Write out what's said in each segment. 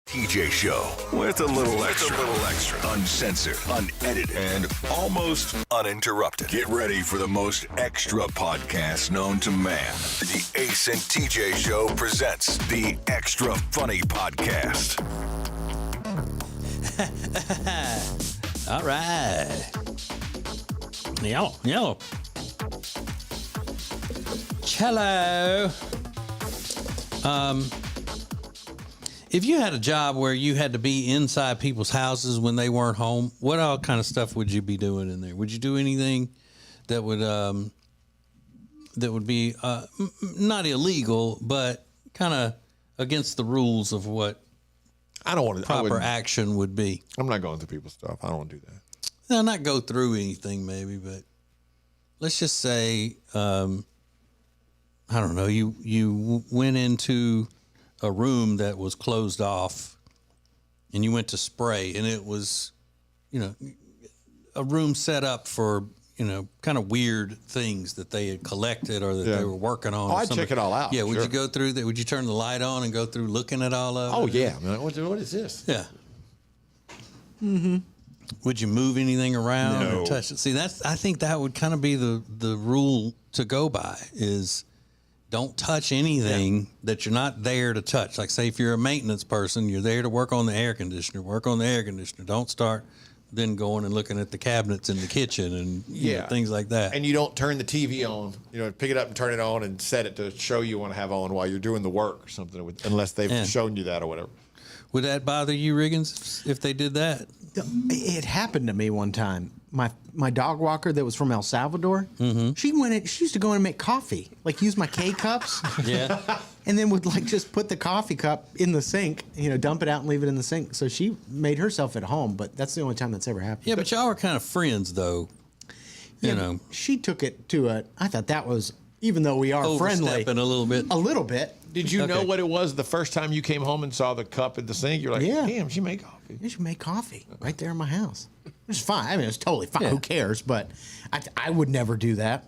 TJ Show with a little extra. Uncensored, unedited, and almost uninterrupted. Get ready for the most extra podcast known to man. The Ace and TJ Show presents the Extra Funny Podcast. All right. Yellow. Cello. If you had a job where you had to be inside people's houses when they weren't home, what all kind of stuff would you be doing in there? Would you do anything that would be not illegal, but kind of against the rules of what I don't want to proper action would be? I'm not going through people's stuff. I don't want to do that. No, not go through anything, maybe, but let's just say, I don't know, you went into a room that was closed off and you went to spray, and it was, a room set up for, kind of weird things that they had collected or that they were working on. Oh, I'd check it all out. Yeah, would sure. you go through that? Would you turn the light on and go through looking at all of it? Oh, yeah. I mean, what is this? Yeah. Mm-hmm. Would you move anything around or touch it? See, I think that would kind of be the rule to go by is don't touch anything that you're not there to touch. Like, say, if you're a maintenance person, you're there to work on the air conditioner. Don't start then going and looking at the cabinets in the kitchen and things like that. And you don't turn the TV on. Pick it up and turn it on and set it to show you want to have on while you're doing the work or something, unless they've shown you that or whatever. Would that bother you, Riggins, if they did that? It happened to me one time. My dog walker that was from El Salvador, she used to go in and make coffee, like use my K-cups. Yeah. And then would just put the coffee cup in the sink, dump it out and leave it in the sink. So she made herself at home, but that's the only time that's ever happened. Yeah, but y'all were kind of friends, though. She took it to I thought that was, even though we are friendly. Overstepping a little bit. A little bit. Did you know what it was the first time you came home and saw the cup in the sink? You're like, damn, she made coffee. You should make coffee right there in my house. It's fine. I mean, it's totally fine. Yeah. Who cares? But I would never do that.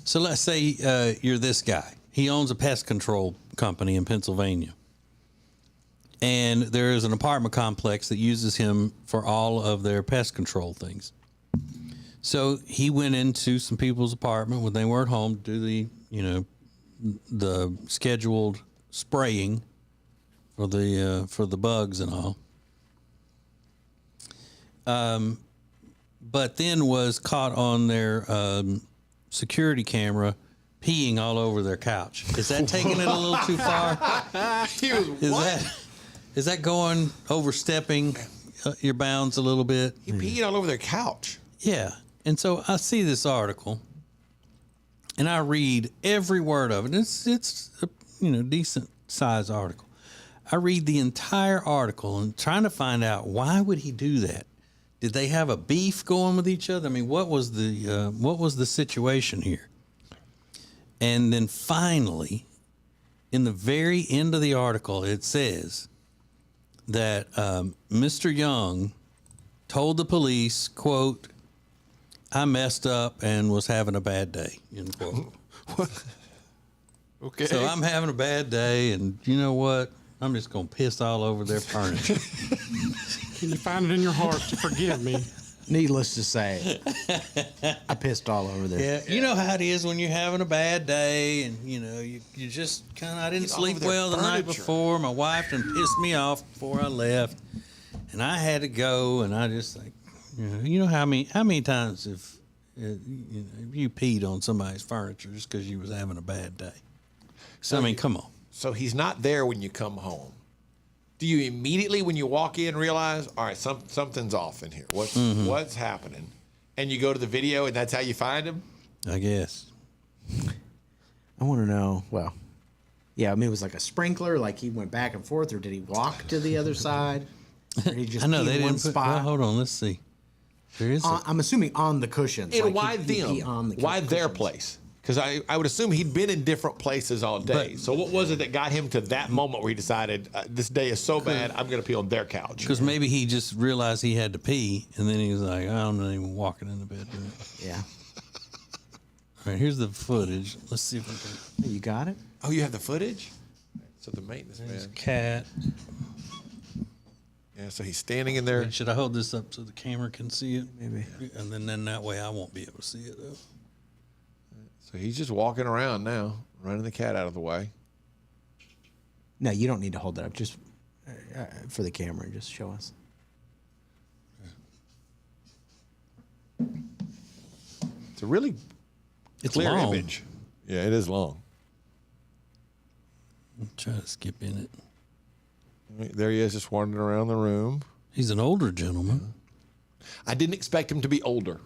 So let's say you're this guy. He owns a pest control company in Pennsylvania. And there is an apartment complex that uses him for all of their pest control things. So he went into some people's apartment when they weren't home to do the scheduled spraying for the bugs and all. But then was caught on their security camera peeing all over their couch. Is that taking it a little too far? Is that going overstepping your bounds a little bit? He peed all over their couch. Yeah. And so I see this article and I read every word of it. It's a decent size article. I read the entire article and trying to find out why would he do that? Did they have a beef going with each other? I mean, what was the situation here? And then finally, in the very end of the article, it says that Mr. Young told the police, quote, "I messed up and was having a bad day," end quote. Okay. So I'm having a bad day, and you know what? I'm just going to piss all over their furniture. Can you find it in your heart to forgive me? Needless to say, I pissed all over there. Yeah, you know how it is when you're having a bad day, and you just kind of, I didn't sleep well the night before. My wife done pissed me off before I left, and I had to go, and I just how many times if you peed on somebody's furniture just because you was having a bad day? So I mean, come on. So he's not there when you come home. Do you immediately, when you walk in, realize, all right, something's off in here? What's happening? And you go to the video, and that's how you find him? I guess. I want to know. Well, yeah. I mean, it was like a sprinkler. Like he went back and forth, or did he walk to the other side? Or did he just I know pee they in one didn't put. spot? Well, hold on, let's see. There is. I'm assuming on the cushions. And like why he them? pee on the Why their cushions. place? Because I would assume he'd been in different places all day. So what was it that got him to that moment where he decided, this day is so bad, I'm going to pee on their couch? Because maybe he just realized he had to pee, and then he was like, I'm not even walking in the bedroom. Yeah. All right, here's the footage. Let's see if I can. You got it? Oh, you have the footage? So the maintenance There's man. cat. Yeah, so he's standing in there. Should I hold this up so the camera can see it? Maybe. And then that way I won't be able to see it though. So he's just walking around now, running the cat out of the way. No, you don't need to hold that up. Just for the camera, just show us. It's a really It's clear long. image. Yeah, it is long. Try to skip in it. There he is, just wandering around the room. He's an older gentleman. I didn't expect him to be older.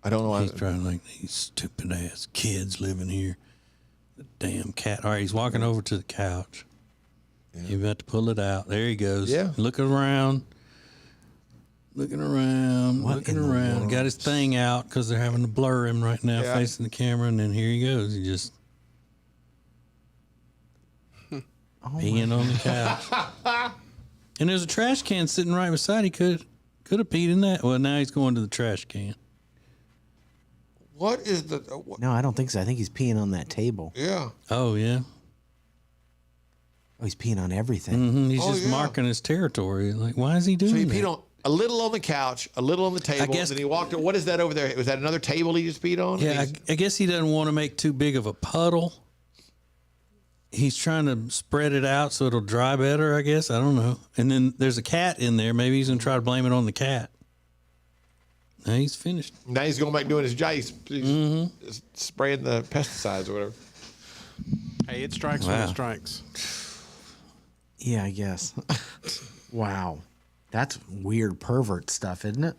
I don't know why. He's trying like these stupid ass kids living here. The damn cat. All right, he's walking over to the couch. You're about to pull it out. There he goes. Yeah. Looking around. Looking around. What looking in the around. world? Got his thing out because they're having to blur him right now Yeah. facing the camera. And then here he goes. He just peeing on the couch. And there's a trash can sitting right beside. He could have peed in that. Well, now he's going to the trash can. What is the? What? No, I don't think so. I think he's peeing on that table. Yeah. Oh, yeah. Oh, he's peeing on everything. Mm-hmm. He's Oh, just yeah. marking his territory. Like, why is he doing So he that? peed on a little on the couch, a little on the table. guess- Then he walked. What is that over there? Was that another table he just peed on? Yeah, He's- I guess he doesn't want to make too big of a puddle. He's trying to spread it out so it'll dry better, I guess. I don't know. And then there's a cat in there. Maybe he's going to try to blame it on the cat. Now he's finished. now he's going back doing his job. He's spraying the pesticides or whatever. Hey, it strikes when Wow. it strikes. Yeah, I guess. Wow. That's weird pervert stuff, isn't it?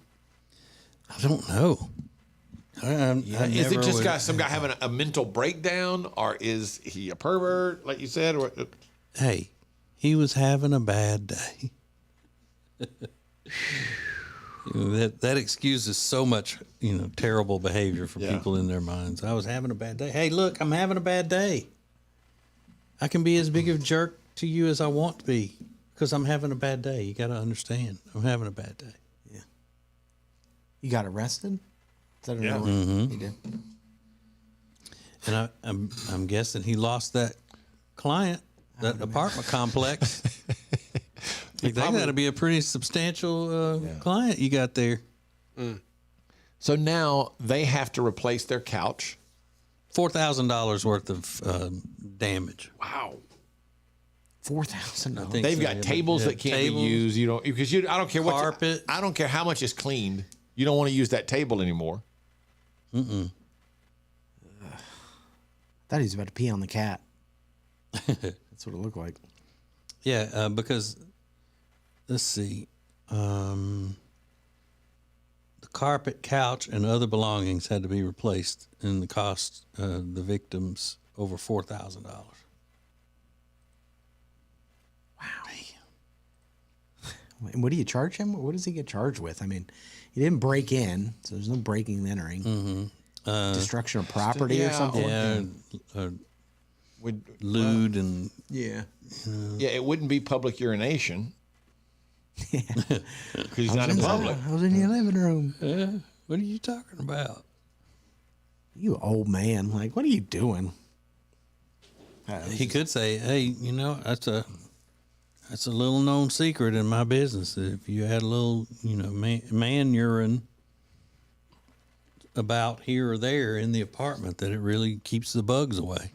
I don't know. I Is it never just would- some guy having a mental breakdown, or is he a pervert, like you said? Or, Hey, he was having a bad day. That excuses so much, terrible behavior for Yeah. people in their minds. I was having a bad day. Hey, look, I'm having a bad day. I can be as big of a jerk to you as I want to be because I'm having a bad day. You got to understand. I'm having a bad day. You got arrested? Is that Yeah. He did. And I'm guessing he lost that client, that apartment complex. Like, that got to be a pretty substantial client you got there. so now they have to replace their couch. $4,000 worth of damage. Wow. $4,000. think They've so, got yeah, tables but- that can't tables. be used. You know, because I don't care what Carpet. I don't care how much is cleaned. You don't want to use that table anymore. Thought he was about to pee on the cat. That's what it looked like. Yeah, because let's see, the carpet, couch, and other belongings had to be replaced, and the cost the victims over $4,000. And what do you charge him? What does he get charged with? I mean, he didn't break in, so there's no breaking and entering. Destruction of property or yeah, something. Yeah, Would lewd and Yeah. yeah, it wouldn't be public urination because he's not in public. I was in your living room. what are you talking about? You old man. Like, what are you doing? He could say, "Hey, that's a little known secret in my business. If you had a little, man urine about here or there in the apartment, that it really keeps the bugs away."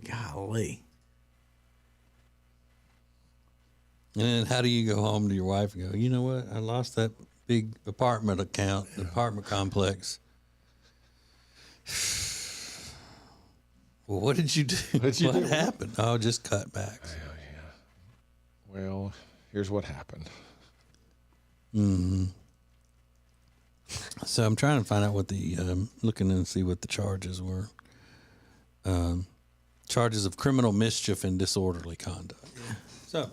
Golly. And then how do you go home to your wife and go, "You know what? I lost that big apartment account, the apartment complex." Well, what did you do? What'd you what do? happened? Oh, just cutbacks. Well, here's what happened. So I'm trying to find out what the looking and see what the charges were. Charges of criminal mischief and disorderly conduct. So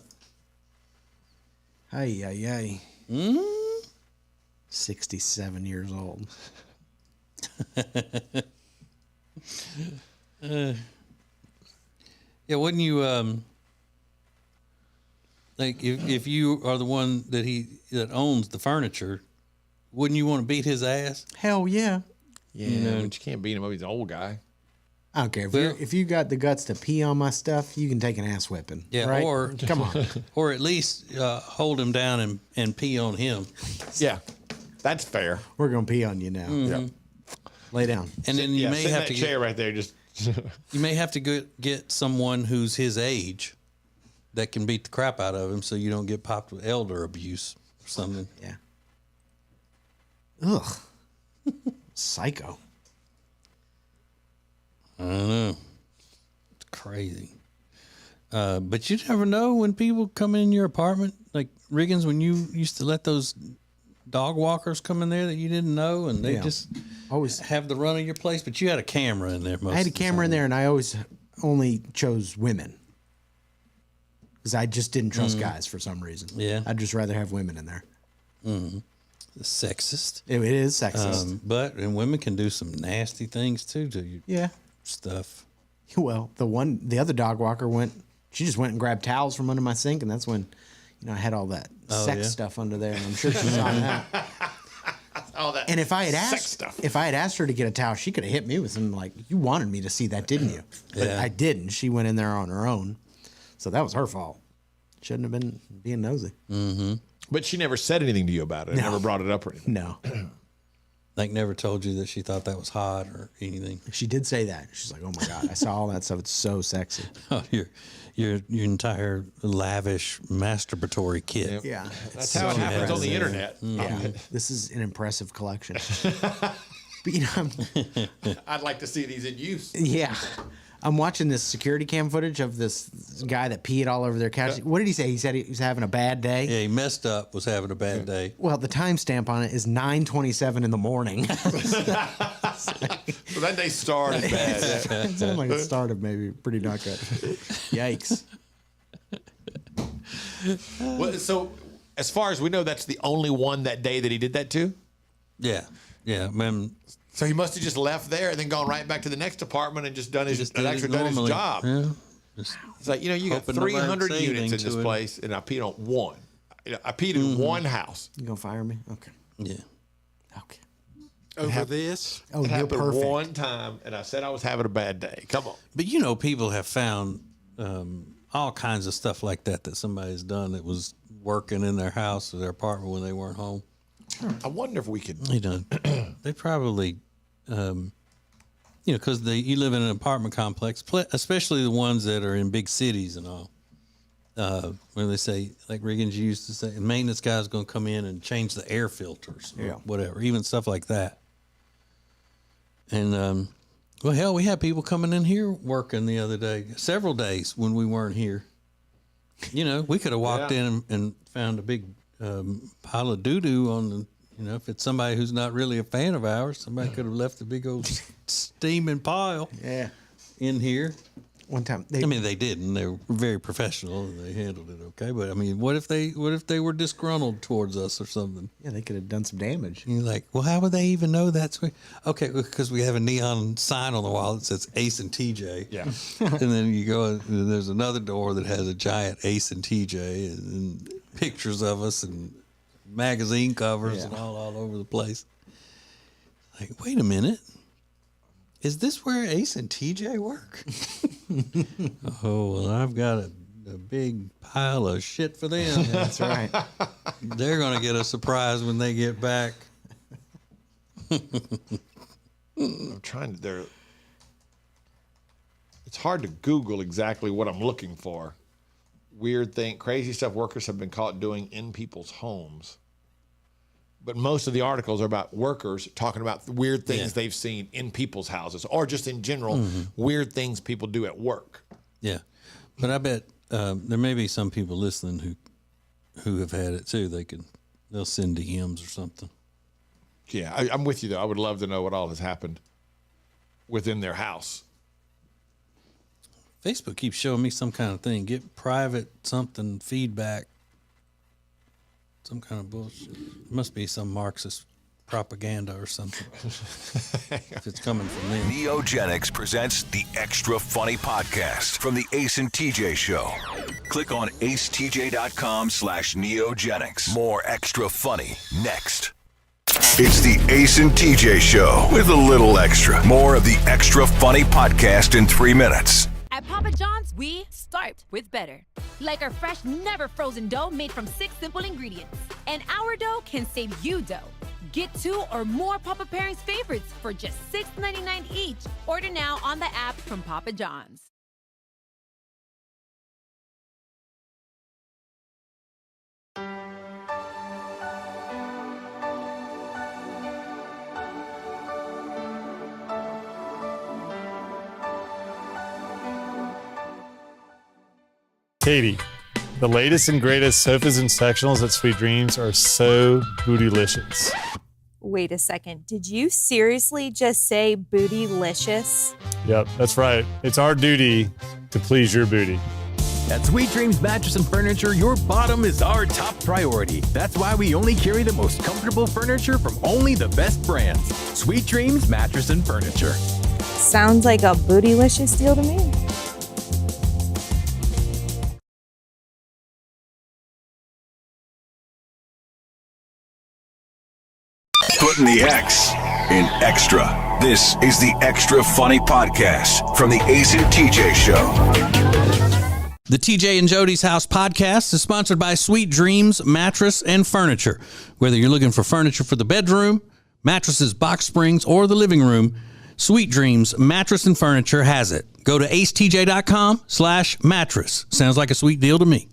Ay, ay, ay. 67 years old. yeah, wouldn't you like if you are the one that owns the furniture, wouldn't you want to beat his ass? Hell yeah. Yeah, but you can't beat him up. He's an old guy. I don't care. Well- If you got the guts to pee on my stuff, you can take an ass whipping. Yeah, right? or come on. or at least hold him down and pee on him. Yeah, that's fair. We're gonna pee on you now. Yeah. Lay down. And then you Yeah, may sit in have that to chair right there. Just you may have to get someone who's his age that can beat the crap out of him, so you don't get popped with elder abuse or something. Yeah. Ugh. Psycho. I don't know. It's crazy. But you never know when people come in your apartment, like Riggins, when you used to let those dog walkers come in there that you didn't know, and they Yeah. just Always. have the run of your place. But you had a camera in there. Most I had a of the camera in time. there, and I always only chose women because I just didn't trust guys for some reason. Yeah. I'd just rather have women in there. Sexist. It is sexist. But and women can do some nasty things too to your Yeah. stuff. Well, the other dog walker she just went and grabbed towels from under my sink, and that's when, I had all that sex yeah? stuff under there, and I'm sure she saw that. all that. And if I had sex asked her to get a towel, she could have hit me with something like, "You wanted me to see that, didn't you?" But Yeah. I didn't. She went in there on her own, so that was her fault. Shouldn't have been being nosy. But she never said anything to you about it. No. Never brought it up or anything. No, Like never told you that she thought that was hot or anything. she did say that. She's like, "Oh my god, I saw all that stuff. It's so sexy." Oh, your entire lavish masturbatory kit. Yeah, That's how it happens on the internet. yeah. This is an impressive collection. But I'd like to see these in use. yeah. I'm watching this security cam footage of this guy that peed all over their couch. What did he say? He said he was having a bad day. Yeah, he messed up, was having a bad day. Well, the timestamp on it is 9:27 in the morning. So that day started bad. It sounded like it started maybe pretty not good. Yikes. Well, so as far as we know, that's the only one that day that he did that to? Yeah, man. So he must have just left there and then gone right back to the next apartment and just done his Just did it done his normally. job. Yeah. Just, It's like, you got Hoping to learn 300 saving units in to this it. place, and I peed on one. I peed in one house. You gonna fire me? Okay. yeah. Okay. Over this? Oh, It you're happened perfect. one time, and I said I was having a bad day. Come on. But people have found all kinds of stuff like that somebody's done that was working in their house or their apartment when they weren't home. I wonder if we could. They probably, because you live in an apartment complex, especially the ones that are in big cities and all. Where they say, like Riggins used to say, the maintenance guy's going to come in and change the air filters, or Yeah. whatever, even stuff like that. And well, hell, we had people coming in here working the other day, several days when we weren't here. We could have walked Yeah. in and found a big pile of doo doo on the. If it's somebody who's not really a fan of ours, somebody could have left a big old steaming pile Yeah. in here. One time I mean, they didn't. They were very professional and they handled it okay. But I mean, what if they were disgruntled towards us or something? they could have done some damage. And you're like, well, how would they even know that's where? Okay, because we have a neon sign on the wall that says Ace and TJ. Yeah. And then you go, and there's another door that has a giant Ace and TJ and pictures of us and magazine covers and all over the place. Like, wait a minute. Is this where Ace and TJ work? Oh, well, I've got a big pile of shit for them. That's right. They're going to get a surprise when they get back. I'm trying to. It's hard to Google exactly what I'm looking for. Weird thing, crazy stuff workers have been caught doing in people's homes. But most of the articles are about workers talking about the weird things they've seen in people's houses, or just in general, weird things people do at work. Yeah. But I bet there may be some people listening who have had it too. They'll send DMs or something. Yeah, I'm with you though. I would love to know what all has happened within their house. Facebook keeps showing me some kind of thing. Get private something feedback. Some kind of bullshit. It must be some Marxist propaganda or something. If it's coming from them. Neogenics presents the Extra Funny Podcast from the Ace and TJ Show. Click on acetj.com/neogenics. More Extra Funny next. It's the Ace and TJ Show with a little extra. More of the extra funny podcast in 3 minutes. At Papa John's, we start with better. Like our fresh, never frozen dough made from 6 simple ingredients. And our dough can save you dough. Get 2 or more Papa Pairings favorites for just $6.99 each. Order now on the app from Papa John's. Katie, the latest and greatest sofas and sectionals at Sweet Dreams are so bootylicious. Wait a second. Did you seriously just say bootylicious? Yep, that's right. It's our duty to please your booty. At Sweet Dreams Mattress and Furniture, your bottom is our top priority. That's why we only carry the most comfortable furniture from only the best brands. Sweet Dreams Mattress and Furniture. Sounds like a bootylicious deal to me. Putting the X in extra. This is the Extra Funny Podcast from the Ace and TJ Show. The TJ and Jody's House podcast is sponsored by Sweet Dreams Mattress and Furniture. Whether you're looking for furniture for the bedroom, mattresses, box springs, or the living room, Sweet Dreams Mattress and Furniture has it. Go to acetj.com/mattress. Sounds like a sweet deal to me.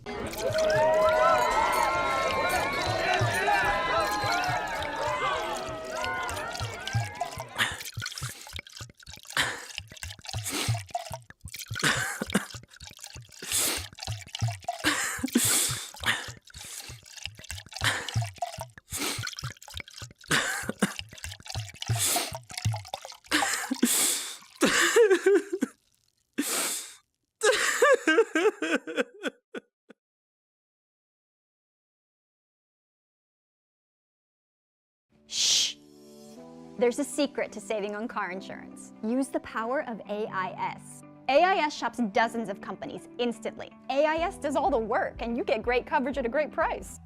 There's a secret to saving on car insurance. Use the power of AIS. AIS shops dozens of companies instantly. AIS does all the work, and you get great coverage at a great price.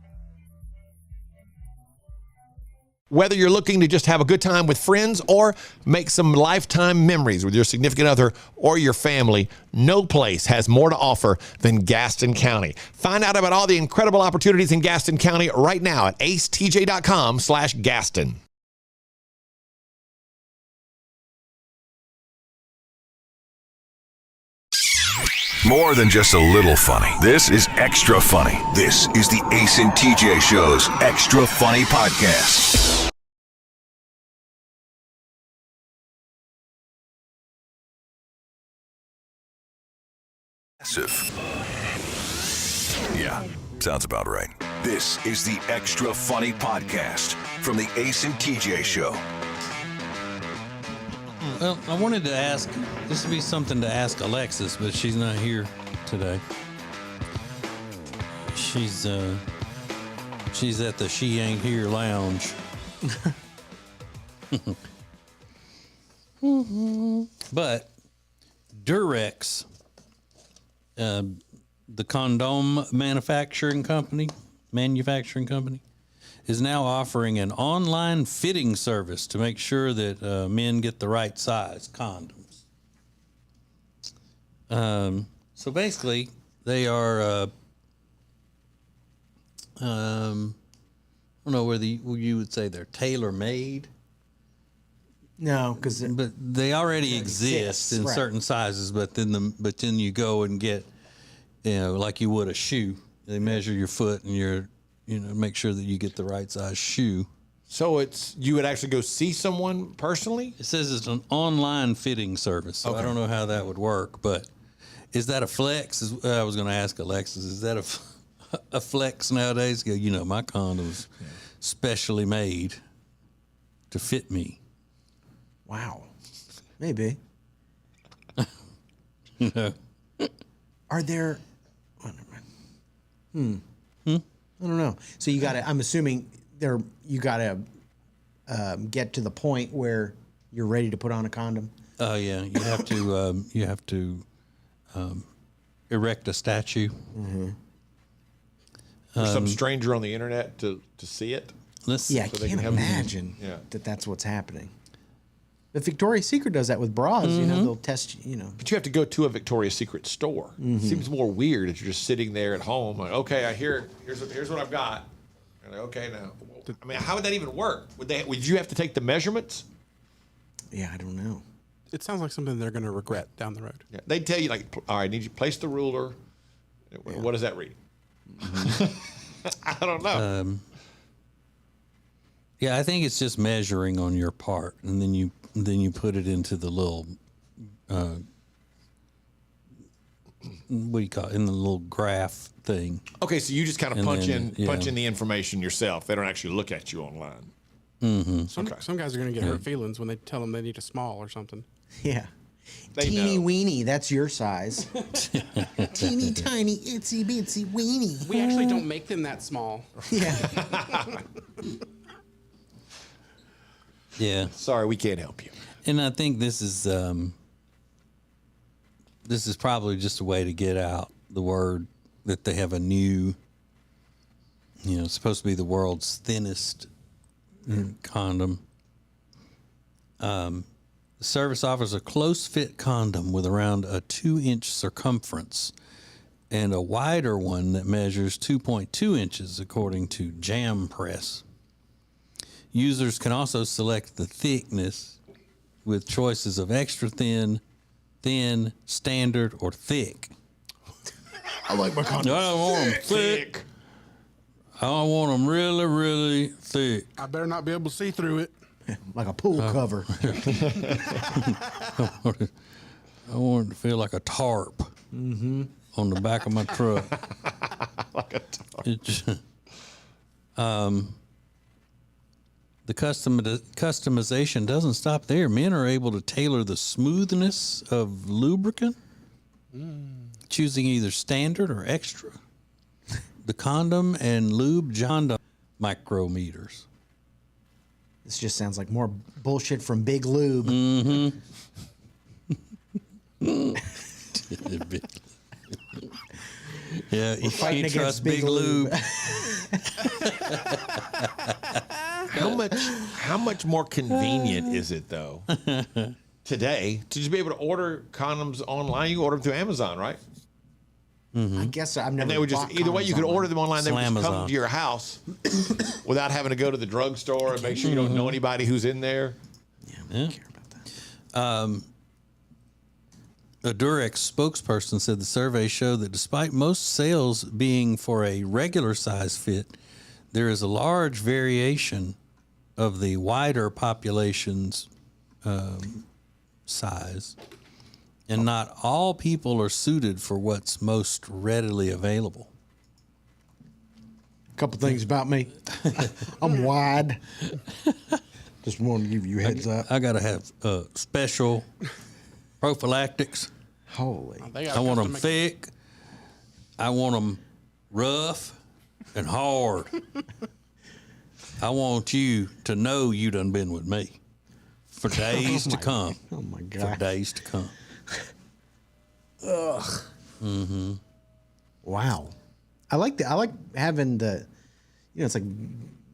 Whether you're looking to just have a good time with friends or make some lifetime memories with your significant other or your family, no place has more to offer than Gaston County. Find out about all the incredible opportunities in Gaston County right now at acetj.com/Gaston. More than just a little funny. This is extra funny. This is the Ace and TJ Show's Extra Funny Podcast. Yeah, sounds about right. This is the Extra Funny Podcast from the Ace and TJ Show. Well, I wanted to ask, this would be something to ask Alexis, but she's not here today. She's at the She Ain't Here lounge. But Durex, the condom manufacturing company, is now offering an online fitting service to make sure that men get the right size condoms. So basically, they are, I don't know whether you would say they're tailor-made. No, but they already exist in certain sizes. But then you go and get, like you would a shoe. They measure your foot and make sure that you get the right size shoe. So you would actually go see someone personally? It says it's an online fitting service. So I don't know how that would work, but is that a flex? I was going to ask Alexis, is that a flex nowadays? Go, my condom's specially made to fit me. Wow. Maybe. Are there... I don't know. So I'm assuming you gotta get to the point where you're ready to put on a condom. Oh yeah, you have to erect a statue. For some stranger on the internet to see it. Let's Yeah, I So they can't can have- imagine Yeah. that that's what's happening. But Victoria's Secret does that with bras. You know, they'll test you. You know, But you have to go to a Victoria's Secret store. It seems more weird if you're just sitting there at home. Like, okay, I hear it. Here's what I've got. You're like, okay, now. I mean, how would that even work? Would you have to take the measurements? yeah, I don't know. It sounds like something they're going to regret down the road. Yeah. They'd tell you like, all right, I need you to place the ruler. What does that read? I don't know. Yeah, I think it's just measuring on your part, and then you put it into the little what do you call it? In the little graph thing. Okay, so you just kind of And punch then, in the information yourself. They don't actually look at you online. Some guys are going to get hurt feelings when they tell them they need a small or something. Yeah. They Teeny know. weeny, that's your size. Teeny tiny, itsy bitsy weeny. We actually don't make them that small. Yeah. Yeah, Sorry, we can't help you. and I think this is probably just a way to get out the word that they have a new, it's supposed to be the world's thinnest condom. The service offers a close fit condom with around a 2-inch circumference and a wider one that measures 2.2 inches, according to Jam Press. Users can also select the thickness with choices of extra thin, thin, standard, or thick. I like my I don't want them thick. I want them really, really thick. I better not be able to see through it. like a pool cover. I want it to feel like a tarp on the back of my truck. Like a tarp. The customization doesn't stop there. Men are able to tailor the smoothness of lubricant, choosing either standard or extra. The condom and lube Jonda micrometers. This just sounds like more bullshit from Big Lube. Yeah, you fighting can't trust against Big Big Lube. How much more convenient is it though today to just be able to order condoms online? You can order them through Amazon, right? I guess I've never. And they would just bought either way you could condoms order them online. They would just come Slamazon. to your house without having to go to the drugstore and make sure you don't know anybody who's in there. Yeah, I don't care about that. A Durex spokesperson said the survey showed that despite most sales being for a regular size fit, there is a large variation of the wider population's size, and not all people are suited for what's most readily available. A couple things about me. I'm wide. Just wanted to give you a heads up. I got to have special prophylactics. Holy. I want them thick. I want them rough and hard. I want you to know you done been with me for days to come. Oh my For God. days to come. Ugh. Mm-hmm. Wow. I like having the, it's like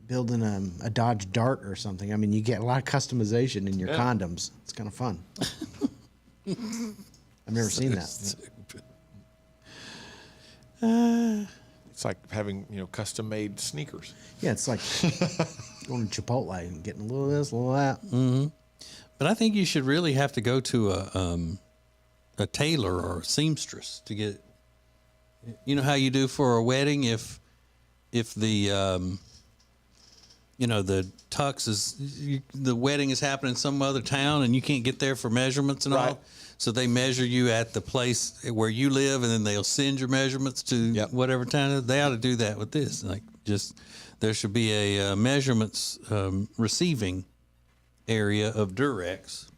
building a Dodge Dart or something. I mean, you get a lot of customization in your condoms. It's kind of fun. I've never seen that. It's like having custom made sneakers. Yeah, it's like going to Chipotle and getting a little of this, a little of that. But I think you should really have to go to a tailor or a seamstress to get. You know how you do for a wedding if the the tux is the wedding is happening in some other town and you can't get there for measurements and Right. all. So they measure you at the place where you live, and then they'll send your measurements to whatever town. They ought to do that with this. Like, just there should be a measurements receiving area of Durex,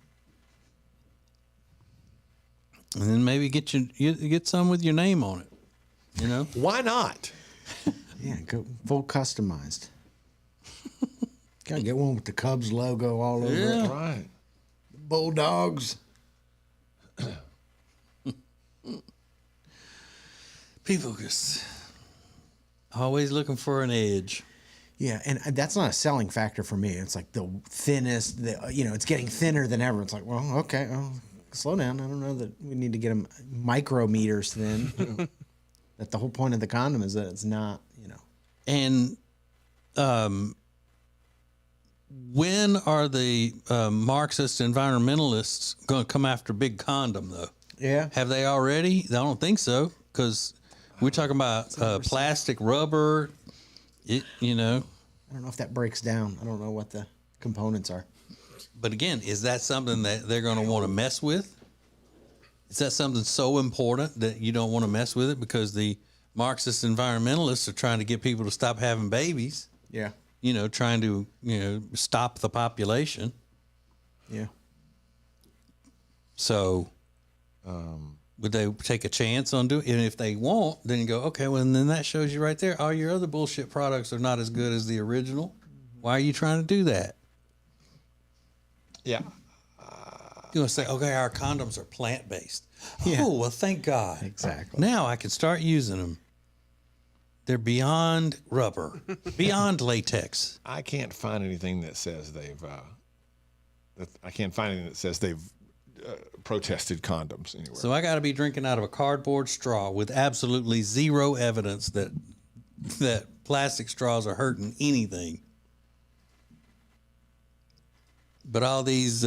and then maybe get some with your name on it. Why not? Yeah, go full customized. Gotta get one with the Cubs logo all over it. Right. Bulldogs. People just always looking for an edge. Yeah, and that's not a selling factor for me. It's like the thinnest, it's getting thinner than ever. It's like, well, okay, slow down. I don't know that we need to get them micrometers thin. That the whole point of the condom is that it's not, And when are the Marxist environmentalists going to come after big condom, though? Yeah. Have they already? I don't think so, because we're talking about plastic, rubber, I don't know if that breaks down. I don't know what the components are. But again, is that something that they're going to want to mess with? Is that something so important that you don't want to mess with it because the Marxist environmentalists are trying to get people to stop having babies? Yeah. Trying to, stop the population. Yeah. So, would they take a chance on doing it? And if they won't, then you go, okay, well, and then that shows you right there, all your other bullshit products are not as good as the original. Why are you trying to do that? Yeah. You're going to say, okay, our condoms are plant-based. Yeah. Oh, well, thank God. Exactly. Now I can start using them. They're beyond rubber, beyond latex. I can't find anything that says they've. I can't find anything that says they've protested condoms anywhere. So I got to be drinking out of a cardboard straw with absolutely zero evidence that plastic straws are hurting anything. But all these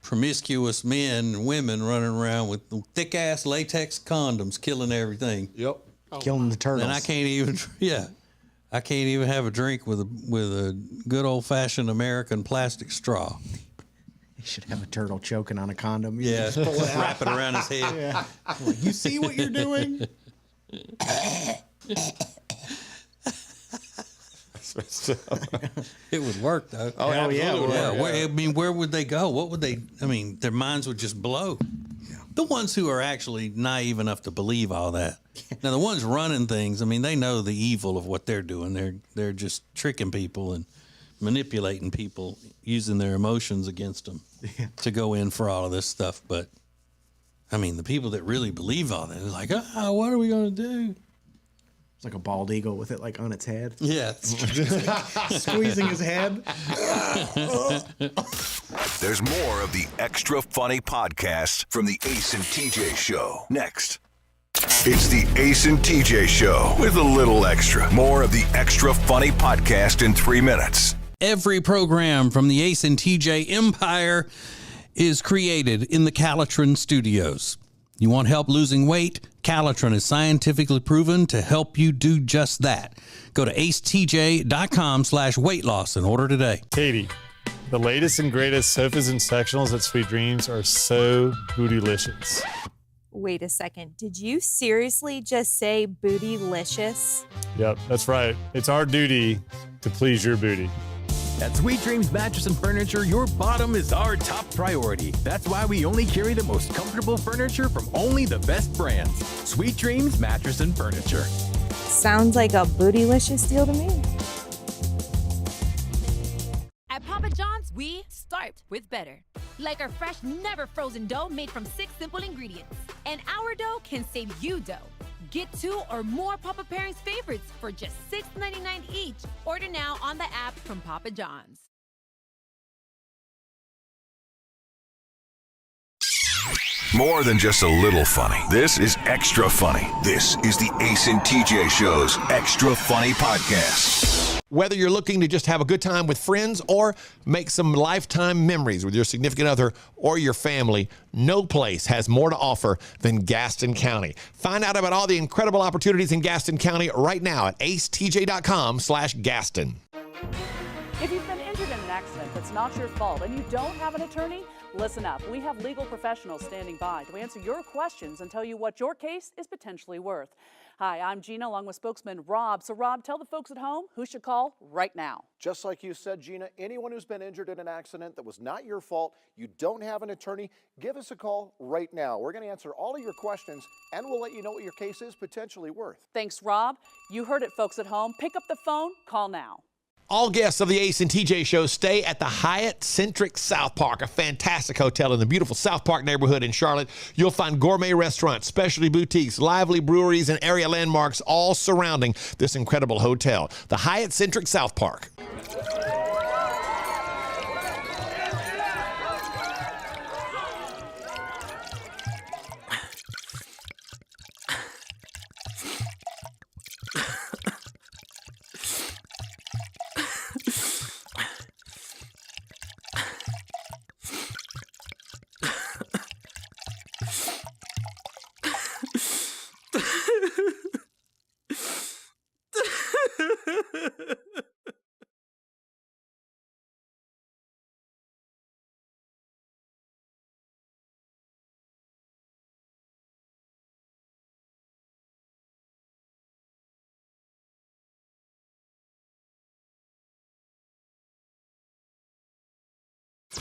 promiscuous men and women running around with thick ass latex condoms, killing everything. Yep. Killing the turtles. And I can't even, I can't even have a drink with a good old fashioned American plastic straw. He should have a turtle choking on a condom. Yeah, wrap it around his head. Yeah. Like, you see what you're doing? It would work though. Oh, hell yeah. Where would they go? What would they? Their minds would just blow. Yeah. The ones who are actually naive enough to believe all that. Now the ones running things, they know the evil of what they're doing. They're just tricking people and manipulating people, using their emotions against them to go in for all of this stuff. But the people that really believe all that, they're like, what are we going to do? It's like a bald eagle with it on its head. Yeah. Squeezing his head. There's more of the Extra Funny podcast from the Ace and TJ Show. Next. It's the Ace and TJ Show with a little extra. More of the Extra Funny podcast in 3 minutes. Every program from the Ace and TJ empire is created in the Calitrin Studios. You want help losing weight? Calitrin is scientifically proven to help you do just that. Go to acetj.com/weight loss and order today. Katie, the latest and greatest sofas and sectionals at Sweet Dreams are so bootylicious. Wait a second. Did you seriously just say bootylicious? Yep, that's right. It's our duty to please your booty. At Sweet Dreams Mattress and Furniture, your bottom is our top priority. That's why we only carry the most comfortable furniture from only the best brands. Sweet Dreams Mattress and Furniture. Sounds like a bootylicious deal to me. At Papa John's, we start with better. Like our fresh, never frozen dough made from 6 simple ingredients. And our dough can save you dough. Get 2 or more Papa Pairings favorites for just $6.99 each. Order now on the app from Papa John's. More than just a little funny. This is Extra Funny. This is the Ace and TJ Show's Extra Funny podcast. Whether you're looking to just have a good time with friends or make some lifetime memories with your significant other or your family, no place has more to offer than Gaston County. Find out about all the incredible opportunities in Gaston County right now at acetj.com/Gaston. If you've been injured in an accident that's not your fault and you don't have an attorney, listen up. We have legal professionals standing by to answer your questions and tell you what your case is potentially worth. Hi, I'm Gina, along with spokesman Rob. So, Rob, tell the folks at home who should call right now. Just like you said, Gina, anyone who's been injured in an accident that was not your fault, you don't have an attorney, give us a call right now. We're going to answer all of your questions, and we'll let you know what your case is potentially worth. Thanks, Rob. You heard it, folks at home. Pick up the phone, call now. All guests of the Ace and TJ show stay at the Hyatt Centric South Park, a fantastic hotel in the beautiful South Park neighborhood in Charlotte. You'll find gourmet restaurants, specialty boutiques, lively breweries, and area landmarks all surrounding this incredible hotel. The Hyatt Centric South Park.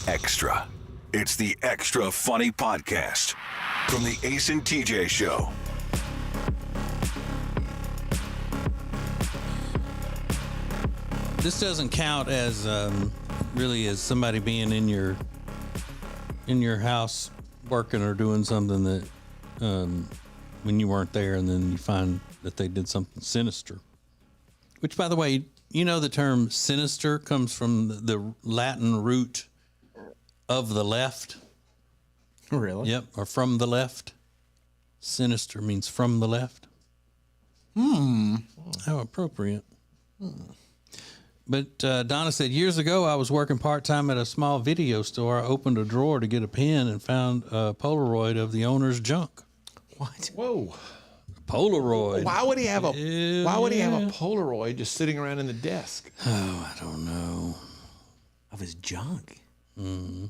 Extra. It's the Extra Funny Podcast from the Ace and TJ Show. This doesn't count as really as somebody being in your house working or doing something that when you weren't there, and then you find that they did something sinister. Which, by the way, you know the term sinister comes from the Latin root of the left. Really? Yep, or from the left. Sinister means from the left. How appropriate. But Donna said, years ago, I was working part-time at a small video store. I opened a drawer to get a pen and found a Polaroid of the owner's junk. What? Whoa. Polaroid. Why would he have a Polaroid just sitting around in the desk? Oh, I don't know. Of his junk. Mm-hmm.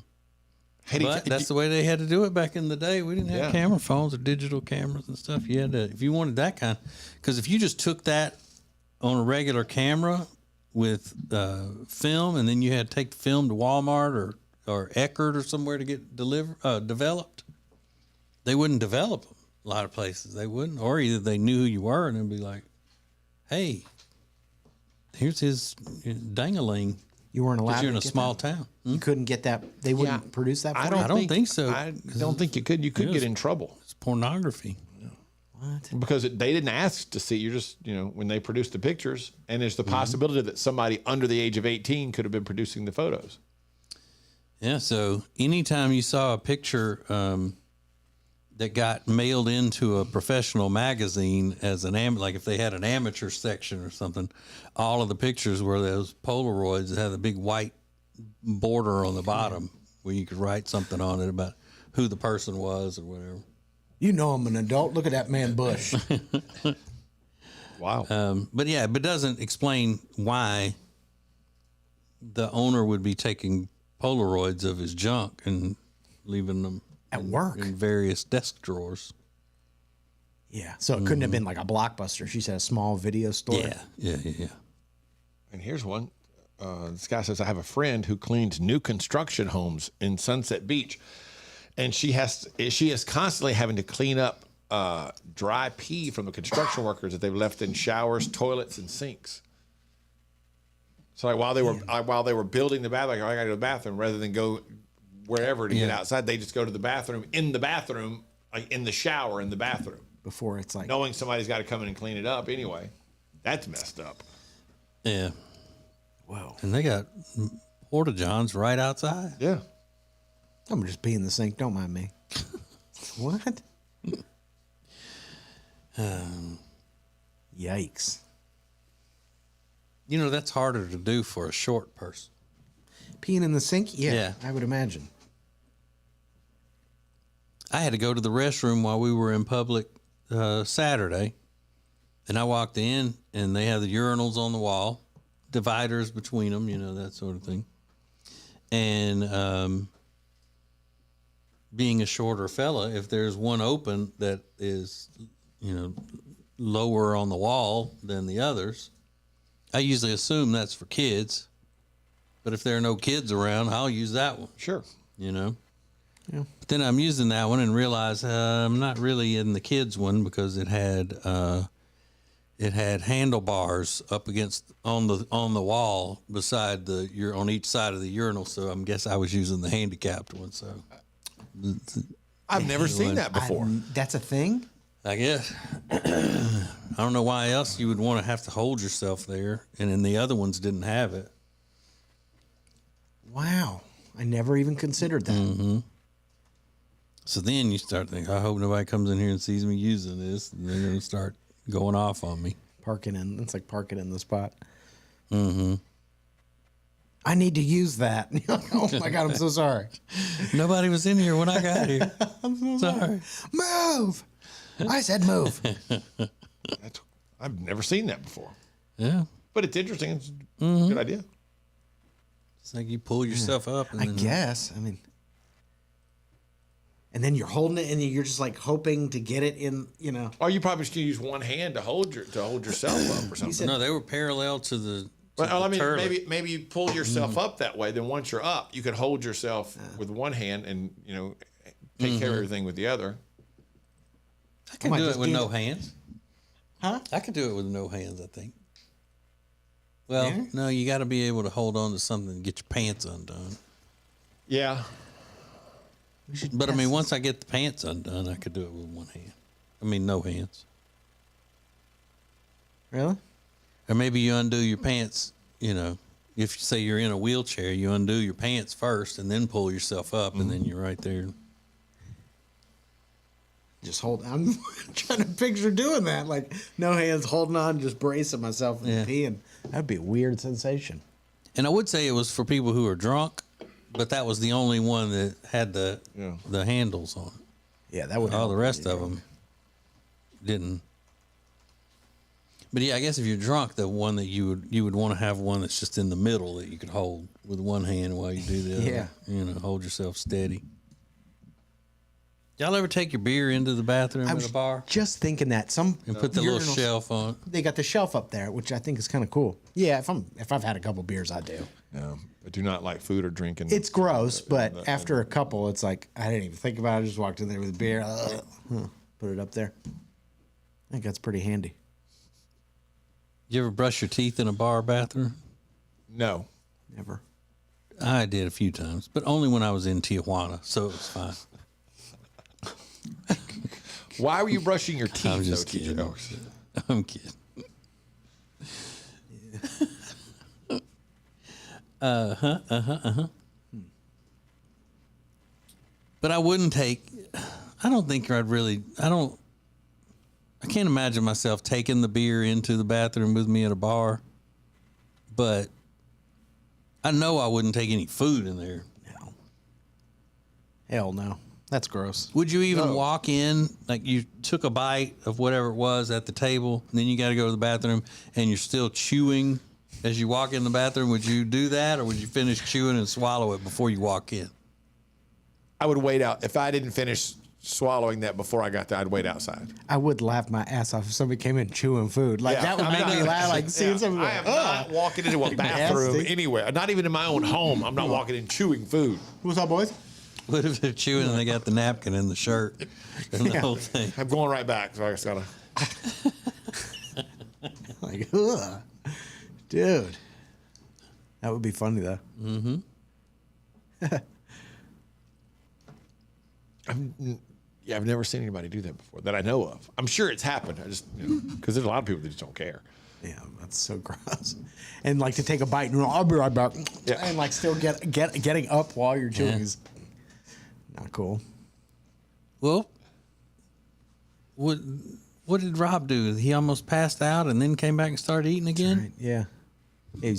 But that's the way they had to do it back in the day. We didn't have camera phones or digital cameras and stuff. You had to, if you wanted that kind, because if you just took that on a regular camera with film, and then you had to take the film to Walmart or Eckerd or somewhere to get developed, they wouldn't develop them. A lot of places they wouldn't, or either they knew who you were and they'd be like, "Hey, here's his dangaling." You weren't allowed. You're in to a get small that? town. You couldn't get that. They wouldn't produce that. For I you? don't think so. I don't think you could. You could get in trouble. It's pornography. What? Because they didn't ask to see. You're just, when they produced the pictures, and there's the possibility that somebody under the age of 18 could have been producing the photos. Yeah. So anytime you saw a picture that got mailed into a professional magazine as like if they had an amateur section or something, all of the pictures were those Polaroids that had a big white border on the bottom where you could write something on it about who the person was or whatever. You know I'm an adult. Look at that man Bush. Wow. But yeah, but it doesn't explain why the owner would be taking Polaroids of his junk and leaving them at work in various desk drawers. Yeah. So it couldn't have been like a Blockbuster. She said a small video store. Yeah. And here's one. This guy says, I have a friend who cleans new construction homes in Sunset Beach. And she is constantly having to clean up dry pee from the construction workers that they've left in showers, toilets, and sinks. So like while they were building the bathroom, I got to go to the bathroom rather than go wherever to get outside. They just go to the bathroom, like in the shower in the bathroom. Before it's like knowing somebody's got to come in and clean it up anyway. That's messed up. Yeah. Wow. And they got porta johns right outside. Yeah. I'm just pee in the sink. Don't mind me. What? Yikes. That's harder to do for a short person. Peeing in the sink? Yeah. I would imagine. I had to go to the restroom while we were in public Saturday. And I walked in, and they had the urinals on the wall, dividers between them, that sort of thing. And being a shorter fella, if there's one open that is, lower on the wall than the others, I usually assume that's for kids. But if there are no kids around, I'll use that one. Sure. Yeah. But then I'm using that one and realize I'm not really in the kids one because it had it had handlebars up against on the wall beside on each side of the urinal. So I guess I was using the handicapped one. So I've never seen that before. That's a thing? I guess. I don't know why else you would want to have to hold yourself there. And then the other ones didn't have it. Wow. I never even considered that. Mm-hmm. So then you start thinking, I hope nobody comes in here and sees me using this. And they're going to start going off on me. It's like parking in the spot. Mm-hmm. I need to use that. Oh my God, I'm so sorry. Nobody was in here when I got here. I'm so sorry. Move! I said move. I've never seen that before. Yeah. But it's interesting. It's a good idea. It's like you pull yourself up. And I guess. I mean, and then you're holding it and you're just like hoping to get it in, Or you probably just use one hand to hold yourself up or something. No, they were parallel to the. Well, I mean, maybe you pull yourself up that way. Then once you're up, you could hold yourself with one hand and take care of everything with the other. I can do it with no hands. Huh? I could do it with no hands, I think. Well, no, you got to be able to hold on to something and get your pants undone. Yeah. But I mean, once I get the pants undone, I could do it with one hand. I mean, no hands. Really? Or maybe you undo your pants, if you say you're in a wheelchair, you undo your pants first and then pull yourself up and then you're right there. Just I'm trying to picture doing that. Like, no hands, holding on, just bracing myself and peeing. That'd be a weird sensation. And I would say it was for people who are drunk, but that was the only one that had the handles on it. Yeah, that would. All the rest of them didn't. But yeah, I guess if you're drunk, the one that you would want to have one that's just in the middle that you could hold with one hand while you do the other. Hold yourself steady. Y'all ever take your beer into the bathroom at a bar? Just thinking that and put the little shelf on it. They got the shelf up there, which I think is kind of cool. Yeah, if I've had a couple beers, I do. No, I do not like food or drinking. It's gross, but after a couple, it's like I didn't even think about it. I just walked in there with a beer, put it up there. I think that's pretty handy. You ever brush your teeth in a bar bathroom? No, never. I did a few times, but only when I was in Tijuana, so it was fine. Why were you brushing your teeth? I'm just kidding. I'm kidding. But I wouldn't take. I don't think I'd really. I can't imagine myself taking the beer into the bathroom with me at a bar. But I know I wouldn't take any food in there. No. Hell no. That's gross. Would you even walk in, like you took a bite of whatever it was at the table, and then you got to go to the bathroom, and you're still chewing as you walk in the bathroom? Would you do that, or would you finish chewing and swallow it before you walk in? I would wait out. If I didn't finish swallowing that before I got there, I'd wait outside. I would laugh my ass off if somebody came in chewing food. Like, that would make me laugh, like seeing somebody. I am not walking into a bathroom anywhere. Not even in my own home. I'm not walking in chewing food. What's up, boys? What if they're chewing and they got the napkin in the shirt and the whole thing? I'm going right back, so I just gotta. Like, ugh. Dude. That would be funny, though. Mm-hmm. I've never seen anybody do that before that I know of. I'm sure it's happened. I just, because there's a lot of people that just don't care. Yeah, that's so gross. And like to take a bite and I'll be right back. Yeah. And like still getting up while you're chewing is not cool. Well, what did Rob do? He almost passed out and then came back and started eating again? Right. Yeah.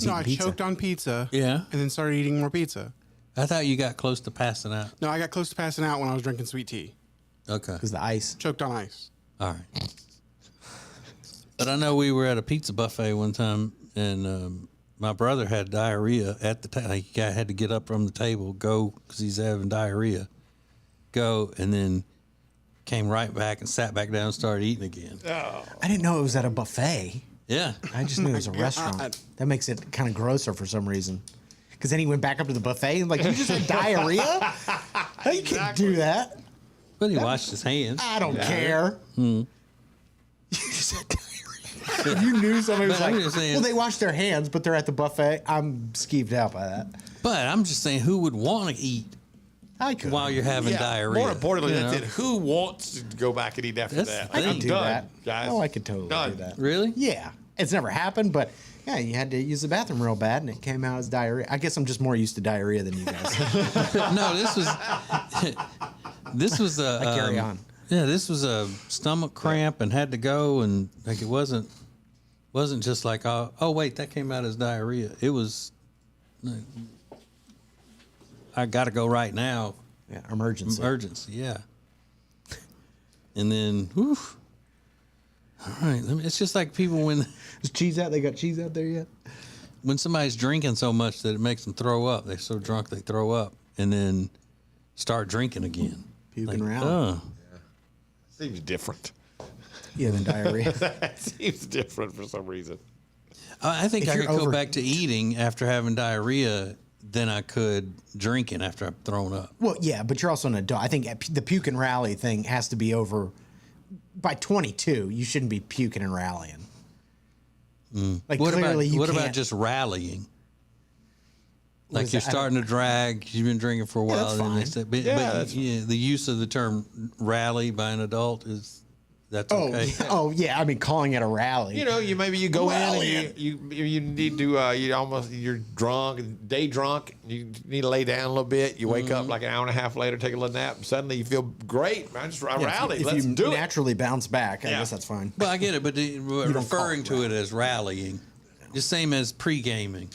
I choked on pizza. Yeah. And then started eating more pizza. I thought you got close to passing out. No, I got close to passing out when I was drinking sweet tea. Okay. Because the ice. Choked on ice. All right. But I know we were at a pizza buffet one time, and my brother had diarrhea at the table. He had to get up from the table, go, because he's having diarrhea, go, and then came right back and sat back down and started eating again. Oh. I didn't know it was at a buffet. Yeah. I just knew it was a restaurant. That makes it kind of grosser for some reason. Because then he went back up to the buffet and like, you just had diarrhea? You can't do that. But he washed his hands. I don't care. Hmm. You just had diarrhea. If you knew somebody was But I'm like, just saying- well, they wash their hands, but they're at the buffet, I'm skeeved out by that. But I'm just saying, who would want to eat I could. while you're having diarrhea? More importantly, you that's know? it. Who wants to go back and eat after That's that? the thing. I'm do done, that. guys. Oh, I could totally Done. do that. Really? Yeah. It's never happened, but yeah, you had to use the bathroom real bad and it came out as diarrhea. I guess I'm just more used to diarrhea than you guys. No, this was a I carry on. Yeah, this was a stomach cramp and had to go, and like it wasn't just like oh wait, that came out as diarrhea. It was I got to go right now. Yeah, emergency. Yeah. And then, whew. All right, it's just like people when Is cheese out? They got cheese out there yet? when somebody's drinking so much that it makes them throw up. They're so drunk they throw up, and then start drinking again. Puking Like, around. Seems different. Yeah, than diarrhea. That seems different for some reason. I think If I you're could go over- back to eating after having diarrhea than I could drinking after I've thrown up. Well, yeah, but you're also an adult. I think the puke and rally thing has to be over by 22. You shouldn't be puking and rallying. Like What clearly, you about can't. just rallying? Like is you're that? starting to drag. You've been drinking for a while. that's and they fine. say, but, Yeah, but that's- the use of the term rally by an adult that's Oh, okay. yeah. Oh, yeah. I mean, calling it a rally. You know, maybe you go in Rallying. and you need to you're drunk, day drunk. You need to lay down a little bit. You wake up like an hour and a half later, take a little nap, and suddenly you feel great. I Yeah, rallied. if Let's you do it. naturally bounce back, I Yeah. guess that's fine. Well, I get it, but don't referring call it to it as rallying, the same as pre-gaming.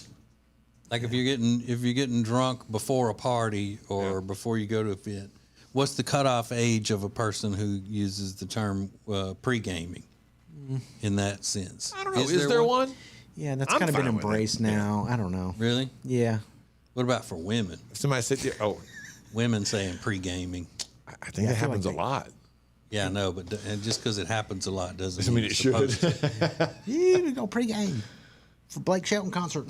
Like if you're getting drunk before a party or before you go to an event, what's the cutoff age of a person who uses the term pre-gaming in that sense? I don't know. Is there one? Yeah, that's I'm kind of been fine with it. embraced now. I don't know. Really? Yeah. What about for women? Somebody said, Women saying pre-gaming. I think that happens a lot. Yeah, I know, but and just because it happens a lot doesn't I mean, it it's should. supposed to. Yeah, we go pregame for Blake Shelton concert.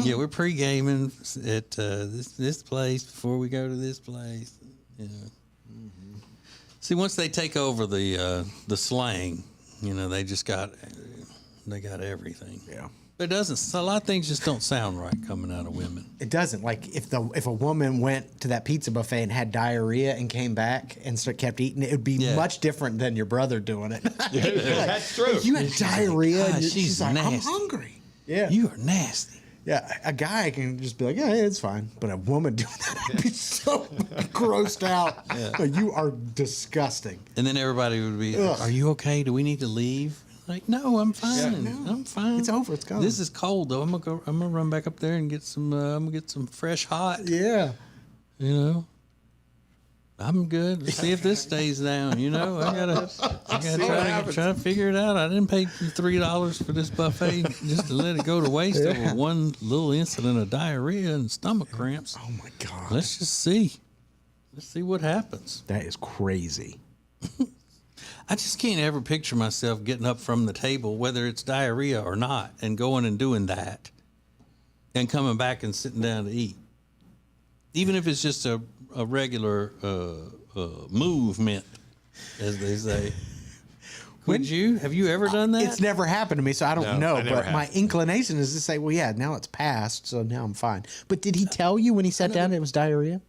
Yeah, we're pre-gaming at this place before we go to this place. Yeah. See, once they take over the slang, they just got everything. Yeah. But it doesn't. A lot of things just don't sound right coming out of women. It doesn't. Like if a woman went to that pizza buffet and had diarrhea and came back and kept eating, it would be much different than your brother doing it. That's true. You had diarrhea. God, and she's like, I'm nasty. hungry. Yeah. You are nasty. Yeah, a guy can just be like, yeah, it's fine. But a woman doing that, I'd be so grossed out. Like, you are disgusting. And then everybody would be, "Are you okay? Do we need to leave?" Like, no, I'm fine. I'm fine. It's over. It's gone. This is cold though. I'm gonna run back up there and get some. I'm gonna get some fresh hot. Yeah. I'm good. Let's see if this stays down. I gotta try to figure it out. I didn't pay $3 for this buffet just to let it go to waste over one little incident of diarrhea and stomach cramps. Oh my God. Let's just see. Let's see what happens. That is crazy. I just can't ever picture myself getting up from the table, whether it's diarrhea or not, and going and doing that, and coming back and sitting down to eat. Even if it's just a regular movement, as they say. Have you ever done that? It's never happened to me, so I don't know. I never But have. my inclination is to say, well, yeah, now it's passed, so now I'm fine. But did he tell you when he sat down it was diarrhea?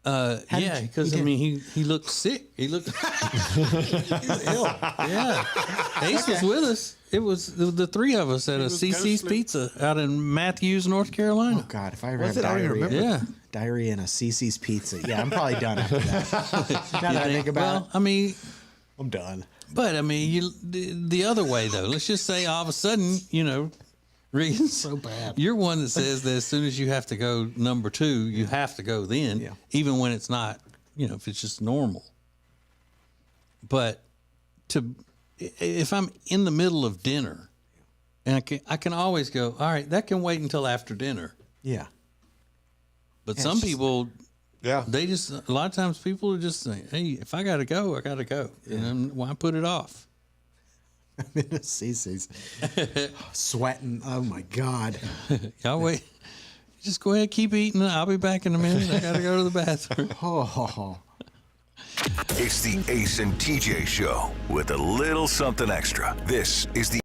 Yeah, because he looked sick. He looked ill. Yeah, Ace was with us. It was the three of us at a CC's Pizza out in Matthews, North Carolina. Oh God, if I ever Was have it? I don't even diarrhea, remember. diarrhea in a CC's Pizza, yeah, I'm probably done after that. Now that I think about it, I'm done. But the other way though. Let's just say all of a sudden, Regan, So bad. You're one that says that as soon as you have to go number 2, you have to go then, even when it's not, if it's just normal. But if I'm in the middle of dinner, and I can always go, all right, that can wait until after dinner. Yeah. But Yeah, some it's just- people, Yeah. a lot of times people are just saying, hey, if I got to go, I got to go. And why put it off? I'm in a CC's, sweating. Oh my God. Y'all wait. Just go ahead, keep eating. I'll be back in a minute. I got to go to the bathroom. Oh. It's the Ace and TJ Show with a little something extra. This is the